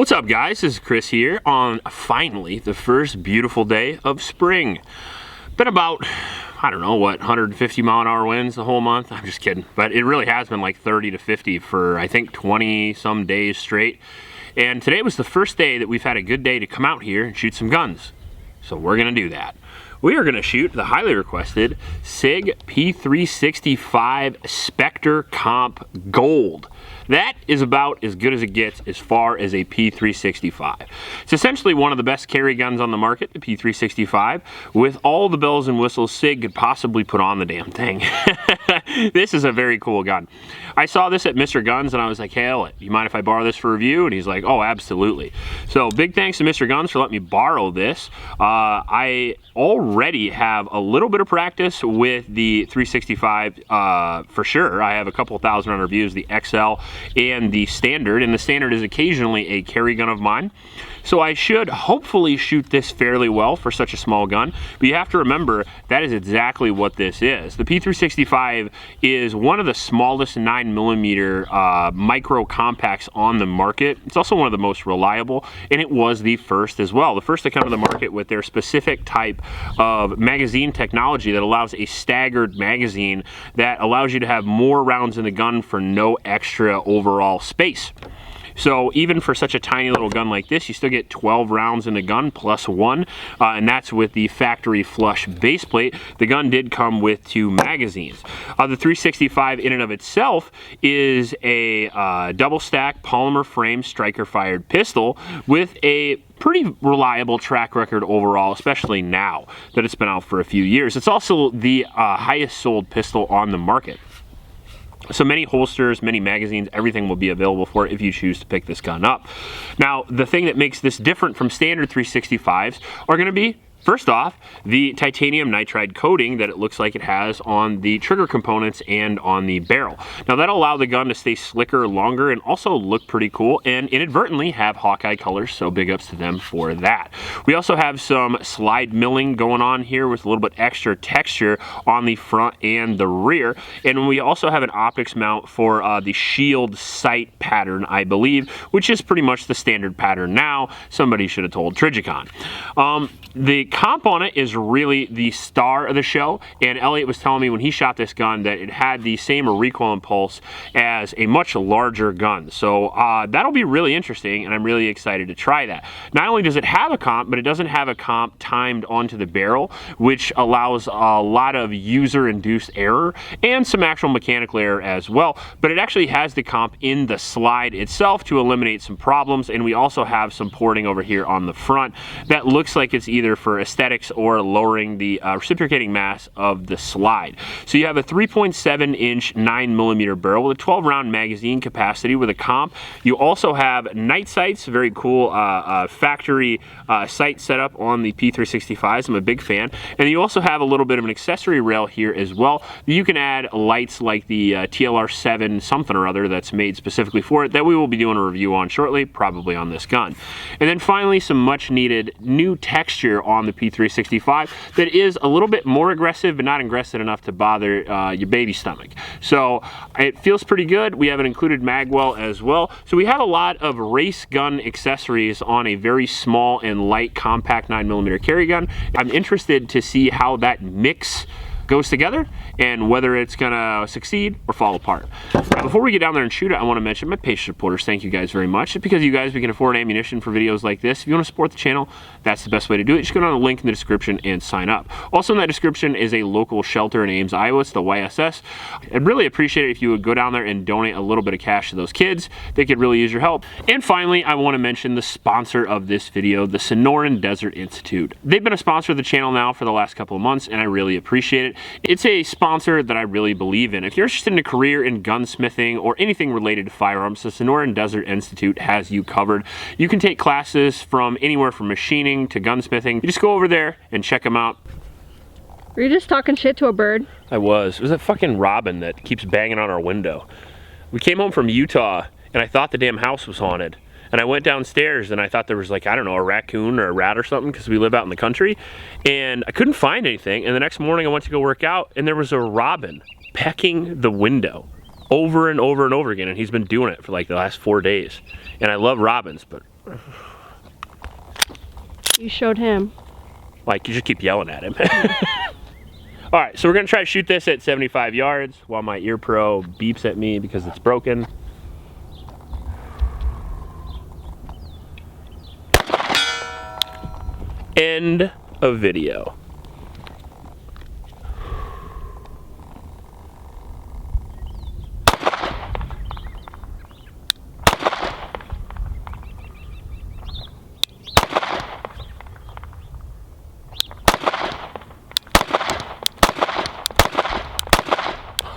What's up, guys? This is Chris here on finally the first beautiful day of spring. Been about, I don't know what, 150 mile an hour winds the whole month. I'm just kidding, but it really has been like 30 to 50 for I think 20 some days straight. And today was the first day that we've had a good day to come out here and shoot some guns. So we're gonna do that. We are gonna shoot the highly requested SIG P365 Spectre Comp Gold. That is about as good as it gets as far as a P365. It's essentially one of the best carry guns on the market, the P365, with all the bells and whistles SIG could possibly put on the damn thing. This is a very cool gun. I saw this at Mr. Guns and I was like, hey, Elliot, you mind if I borrow this for review? And he's like, oh, absolutely. So big thanks to Mr. Guns for letting me borrow this. I already have a little bit of practice with the 365 for sure. I have a couple thousand on reviews, the XL and the standard, and the standard is occasionally a carry gun of mine. So I should hopefully shoot this fairly well for such a small gun, but you have to remember that is exactly what this is. The P365 is one of the smallest 9mm micro compacts on the market. It's also one of the most reliable, and it was the first as well. The first to come to the market with their specific type of magazine technology that allows a staggered magazine that allows you to have more rounds in the gun for no extra overall space. So even for such a tiny little gun like this, you still get 12 rounds in the gun plus one, and that's with the factory flush base plate. The gun did come with 2 magazines. The 365 in and of itself is a double stack polymer frame striker fired pistol with a pretty reliable track record overall, especially now that it's been out for a few years. It's also the highest sold pistol on the market. So many holsters, many magazines, everything will be available for it if you choose to pick this gun up. Now, the thing that makes this different from standard 365s are going to be, first off, the titanium nitride coating that it looks like it has on the trigger components and on the barrel. Now that'll allow the gun to stay slicker longer and also look pretty cool and inadvertently have Hawkeye colors, so big ups to them for that. We also have some slide milling going on here with a little bit extra texture on the front and the rear. And we also have an optics mount for the shield sight pattern, I believe, which is pretty much the standard pattern now. Somebody should have told Trigicon. The comp on it is really the star of the show, and Elliot was telling me when he shot this gun that it had the same recoil impulse as a much larger gun. So that'll be really interesting, and I'm really excited to try that. Not only does it have a comp, but it doesn't have a comp timed onto the barrel, which allows a lot of user-induced error and some actual mechanical error as well. But it actually has the comp in the slide itself to eliminate some problems, and we also have some porting over here on the front that looks like it's either for aesthetics or lowering the reciprocating mass of the slide. So you have a 3.7 inch 9mm barrel with a 12 round magazine capacity with a comp. You also have night sights, very cool factory sight setup on the P365s. I'm a big fan. And you also have a little bit of an accessory rail here as well. You can add lights like the TLR7 something or other that's made specifically for it that we will be doing a review on shortly, probably on this gun. And then finally, some much needed new texture on the P365 that is a little bit more aggressive, but not aggressive enough to bother your baby stomach. So it feels pretty good. We have an included magwell as well. So we have a lot of race gun accessories on a very small and light compact 9mm carry gun. I'm interested to see how that mix goes together and whether it's gonna succeed or fall apart. Now, before we get down there and shoot it, I want to mention my patient supporters. Thank you guys very much. It's because of you guys we can afford ammunition for videos like this. If you want to support the channel, that's the best way to do it. Just go down the link in the description and sign up. Also in that description is a local shelter in Ames, Iowa. It's the YSS. I'd really appreciate it if you would go down there and donate a little bit of cash to those kids. They could really use your help. And finally, I want to mention the sponsor of this video, the Sonoran Desert Institute. They've been a sponsor of the channel now for the last couple of months, and I really appreciate it. It's a sponsor that I really believe in. If you're interested in a career in gunsmithing or anything related to firearms, the Sonoran Desert Institute has you covered. You can take classes from anywhere from machining to gunsmithing. You just go over there and check them out. Were you just talking shit to a bird? I was. It was that fucking robin that keeps banging on our window. We came home from Utah and I thought the damn house was haunted. And I went downstairs and I thought there was like, I don't know, a raccoon or a rat or something because we live out in the country. And I couldn't find anything. And the next morning I went to go work out and there was a robin pecking the window over and over and over again. And he's been doing it for like the last 4 days. And I love robins, but You showed him. Like, you just keep yelling at him. All right, so we're gonna try to shoot this at 75 yards while my ear pro beeps at me because it's broken. End of video.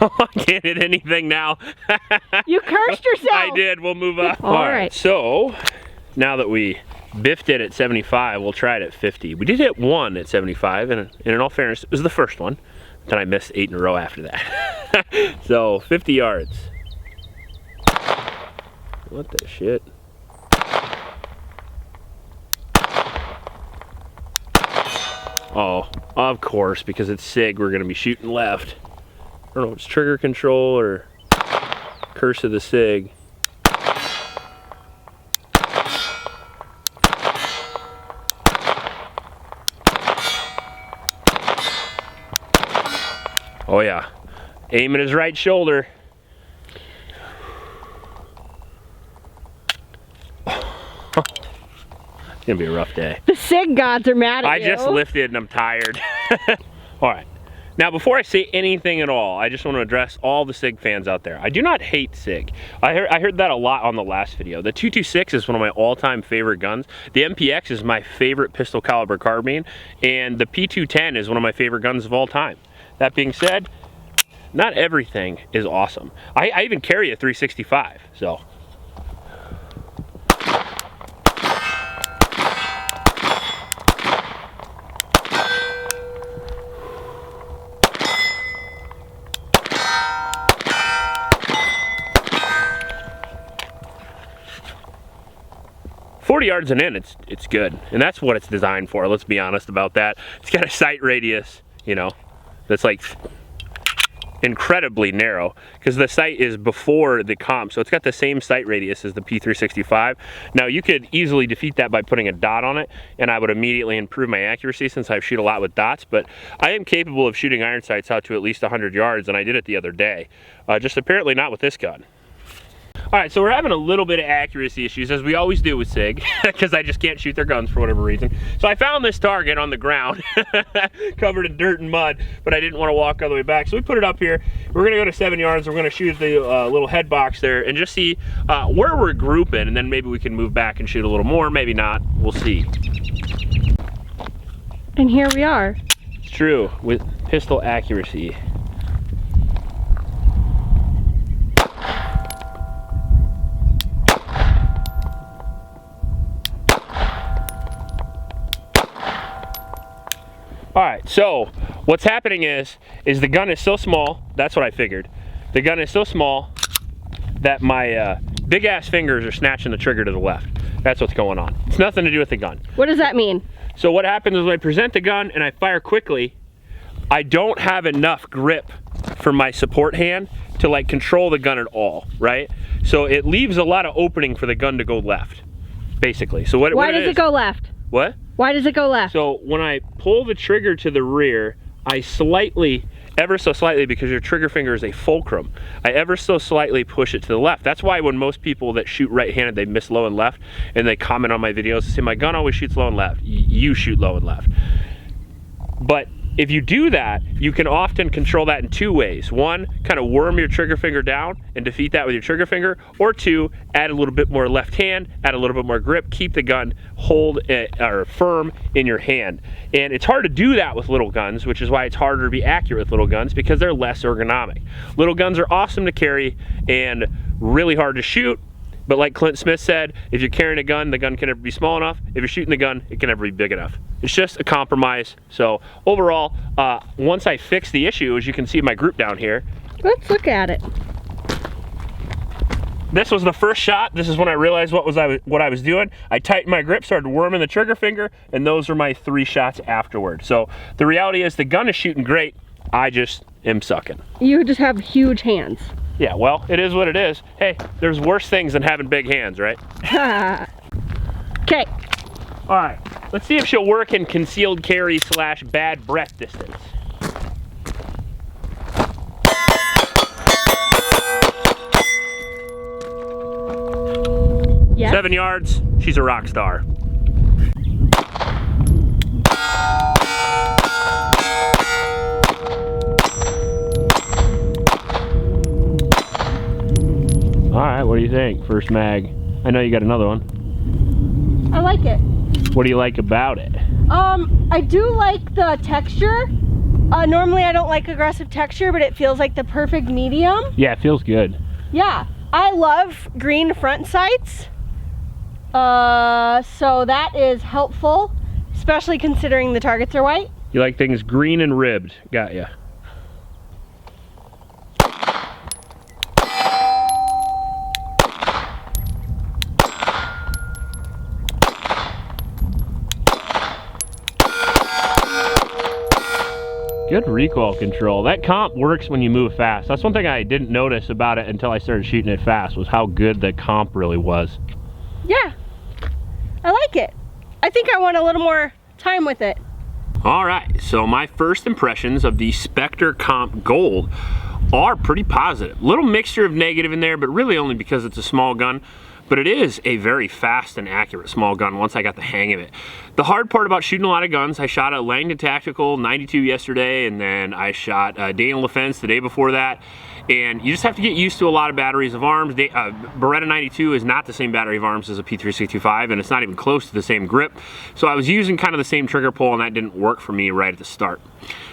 I can't hit anything now. You cursed yourself. I did. We'll move on. All right. So now that we biffed it at 75, we'll try it at 50. We did hit one at 75, and in all fairness, it was the first one. Then I missed 8 in a row after that. So 50 yards. What the shit? Oh, of course, because it's SIG, we're gonna be shooting left. I don't know if it's trigger control or curse of the SIG. Oh yeah, aim at his right shoulder. It's gonna be a rough day. The SIG gods are mad at you. I just lifted and I'm tired. All right. Now, before I say anything at all, I just want to address all the SIG fans out there. I do not hate SIG. I heard that a lot on the last video. The 226 is one of my all-time favorite guns. The MPX is my favorite pistol caliber carbine, and the P210 is one of my favorite guns of all time. That being said, not everything is awesome. I even carry a 365, so. Yards and in, it's good, and that's what it's designed for. Let's be honest about that. It's got a sight radius, you know, that's like incredibly narrow because the sight is before the comp, so it's got the same sight radius as the P365. Now you could easily defeat that by putting a dot on it, and I would immediately improve my accuracy since I shoot a lot with dots, but I am capable of shooting iron sights out to at least 100 yards, and I did it the other day. Just apparently not with this gun. All right, so we're having a little bit of accuracy issues, as we always do with SIG, because I just can't shoot their guns for whatever reason. So I found this target on the ground, covered in dirt and mud, but I didn't want to walk all the way back. So we put it up here. We're gonna go to 7 yards. We're gonna shoot the little head box there and just see where we're grouping, and then maybe we can move back and shoot a little more, maybe not, we'll see. And here we are. It's true, with pistol accuracy. All right, so what's happening is the gun is so small, that's what I figured. The gun is so small that my big ass fingers are snatching the trigger to the left. That's what's going on. It's nothing to do with the gun. What does that mean? So what happens is when I present the gun and I fire quickly, I don't have enough grip for my support hand to like control the gun at all, right? So it leaves a lot of opening for the gun to go left, basically. So why does it go left? What? Why does it go left? So when I pull the trigger to the rear, I slightly, ever so slightly, because your trigger finger is a fulcrum, I ever so slightly push it to the left. That's why when most people that shoot right-handed, they miss low and left, and they comment on my videos and say, my gun always shoots low and left. You shoot low and left. But if you do that, you can often control that in two ways. One, kind of worm your trigger finger down and defeat that with your trigger finger, or two, add a little bit more left hand, add a little bit more grip, keep the gun or firm in your hand. And it's hard to do that with little guns, which is why it's harder to be accurate with little guns, because they're less ergonomic. Little guns are awesome to carry and really hard to shoot. But like Clint Smith said, if you're carrying a gun, the gun can never be small enough. If you're shooting the gun, it can never be big enough. It's just a compromise. So overall, once I fix the issue, as you can see my group down here. Let's look at it. This was the first shot. This is when I realized what I was doing. I tightened my grip, started worming the trigger finger, and those are my 3 shots afterward. So the reality is the gun is shooting great. I just am sucking. You just have huge hands. Yeah, well, it is what it is. Hey, there's worse things than having big hands, right? Okay. All right, let's see if she'll work in concealed carry / bad breath distance. Yes. 7 yards, she's a rock star. All right, what do you think? First mag. I know you got another one. I like it. What do you like about it? I do like the texture. Normally I don't like aggressive texture, but it feels like the perfect medium. Yeah, it feels good. Yeah, I love green front sights. So that is helpful, especially considering the targets are white. You like things green and ribbed. Got ya. Good recoil control. That comp works when you move fast. That's one thing I didn't notice about it until I started shooting it fast, was how good the comp really was. Yeah, I like it. I think I want a little more time with it. All right, so my first impressions of the Spectre Comp Gold are pretty positive. Little mixture of negative in there, but really only because it's a small gun. But it is a very fast and accurate small gun once I got the hang of it. The hard part about shooting a lot of guns, I shot a Langdon Tactical 92 yesterday, and then I shot a Dana LaFence the day before that. And you just have to get used to a lot of batteries of arms. Beretta 92 is not the same battery of arms as a P365, and it's not even close to the same grip. So I was using kind of the same trigger pull, and that didn't work for me right at the start.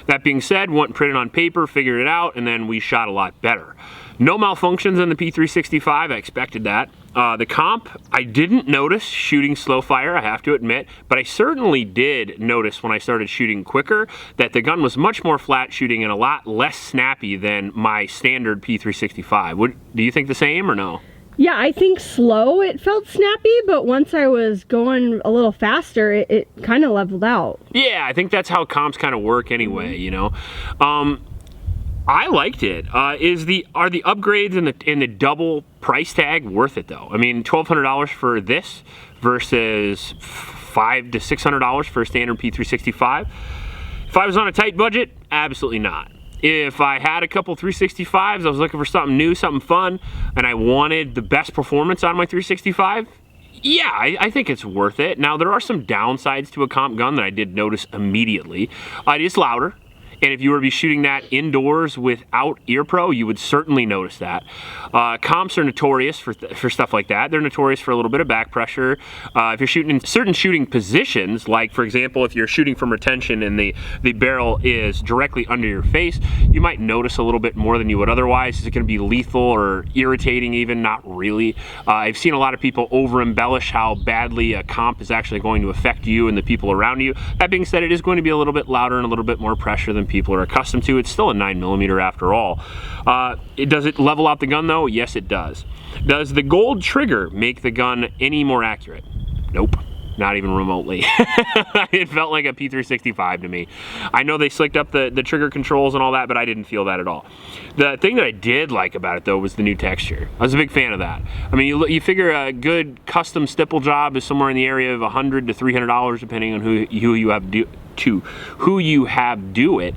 That being said, went and printed on paper, figured it out, and then we shot a lot better. No malfunctions in the P365, I expected that. The comp, I didn't notice shooting slow fire, I have to admit, but I certainly did notice when I started shooting quicker that the gun was much more flat shooting and a lot less snappy than my standard P365. Do you think the same or no? Yeah, I think slow it felt snappy, but once I was going a little faster, it kind of leveled out. Yeah, I think that's how comps kind of work anyway, you know. I liked it. Are the upgrades in the double price tag worth it though? I mean, $1,200 for this versus $500 to $600 for a standard P365. If I was on a tight budget, absolutely not. If I had a couple 365s, I was looking for something new, something fun, and I wanted the best performance on my 365, yeah, I think it's worth it. Now, there are some downsides to a comp gun that I did notice immediately. It is louder. And if you were to be shooting that indoors without ear pro, you would certainly notice that. Comps are notorious for stuff like that. They're notorious for a little bit of back pressure. If you're shooting in certain shooting positions, like for example, if you're shooting from retention and the barrel is directly under your face, you might notice a little bit more than you would otherwise. Is it going to be lethal or irritating even? Not really. I've seen a lot of people over embellish how badly a comp is actually going to affect you and the people around you. That being said, it is going to be a little bit louder and a little bit more pressure than people are accustomed to. It's still a 9mm after all. Does it level out the gun though? Yes, it does. Does the gold trigger make the gun any more accurate? Nope. Not even remotely. It felt like a P365 to me. I know they slicked up the trigger controls and all that, but I didn't feel that at all. The thing that I did like about it though was the new texture. I was a big fan of that. I mean, you figure a good custom stipple job is somewhere in the area of $100 to $300 depending on who you have do it.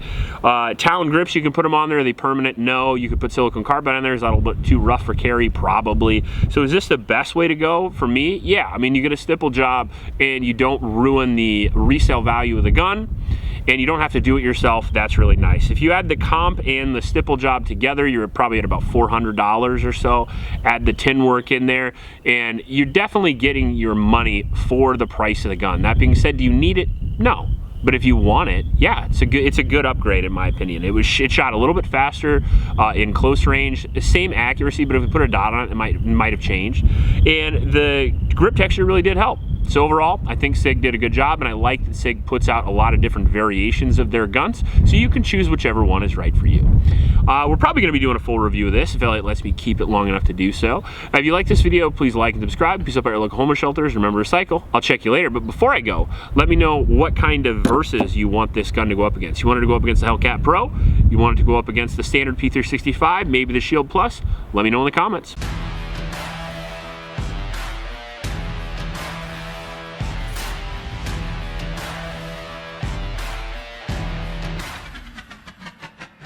Talon grips, you can put them on there. Are they permanent? No. You could put silicone carbide on there. Is that a little bit too rough for carry? Probably. So is this the best way to go for me? Yeah. I mean, you get a stipple job and you don't ruin the resale value of the gun, and you don't have to do it yourself. That's really nice. If you add the comp and the stipple job together, you're probably at about $400 or so. Add the tin work in there, and you're definitely getting your money for the price of the gun. That being said, do you need it? No. But if you want it, yeah, it's a good upgrade in my opinion. It shot a little bit faster in close range, same accuracy, but if we put a dot on it, it might have changed. And the grip texture really did help. So overall, I think SIG did a good job, and I like that SIG puts out a lot of different variations of their guns, so you can choose whichever one is right for you. We're probably going to be doing a full review of this if it lets me keep it long enough to do so. If you like this video, please like and subscribe. Peace up at your local homeless shelters. Remember to cycle. I'll check you later. But before I go, let me know what kind of verses you want this gun to go up against. You want it to go up against the Hellcat Pro? You want it to go up against the standard P365? Maybe the Shield Plus? Let me know in the comments.